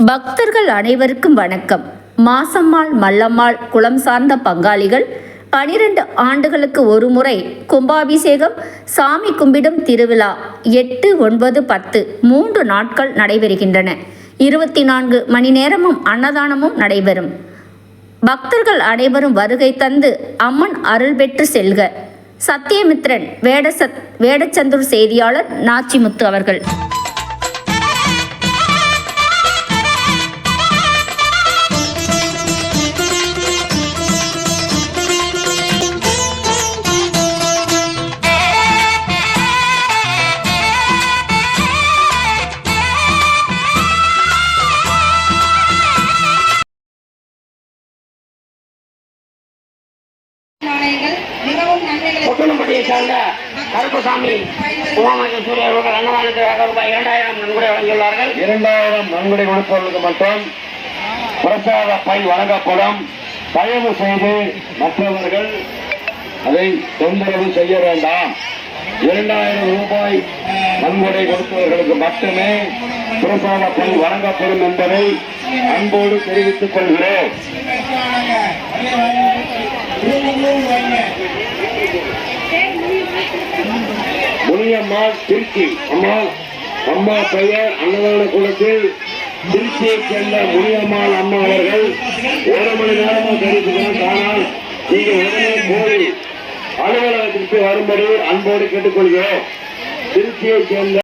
பக்தர்கள் அனைவருக்கும் வணக்கம். மாசம்மாள் மல்லம்மாள் குலம் சார்ந்த பங்காளிகள் 12 ஆண்டுகளுக்கு ஒரு முறை கும்பாபிஷேகம், சாமி கும்பிடும் திருவிழா 8, 9, 10 3 நாட்கள் நடைபெறுகின்றன. 24 மணி நேரமும் அன்னதானமும் நடைபெறும். பக்தர்கள் அனைவரும் வருகை தந்து அம்மன் அருள் பெற்று செல்க. சத்தியமித்ரன், வேடச்சந்தூர் செய்தியாளர் நாச்சிமுத்து அவர்கள். கொட்டலம்பட்டியை சார்ந்த கருப்புசாமி உமாமகேஸ்வரி அவர்கள் அன்னதானத்திற்காக ரூபாய் 2000 நன்கொடை வழங்கியுள்ளார்கள். 2000 நன்கொடை கொடுப்பவர்களுக்கு மட்டும் பிரசாத பை வழங்கப்படும். தயவு செய்து மற்றவர்கள் அதை தொந்தரவு செய்ய வேண்டாம். 2000 ரூபாய் நன்கொடை கொடுத்தவர்களுக்கு மட்டுமே பிரசாத பை வழங்கப்படும் என்பதை அன்போடு தெரிவித்துக் கொள்கிறேன். முனியம்மாள் திருச்சி. அம்மா பெயர் அன்னதான குளத்தில் திருச்சியை சேர்ந்த முனியம்மாள் அம்மா அவர்கள் 1 மணி நேரமாக தெரிவித்துக்கிறோம். ஆனால் நீங்கள் உடனே போய் அலுவலகத்திற்கு வரும்படி அன்போடு கேட்டுக்கொள்கிறோம். திருச்சியை சேர்ந்த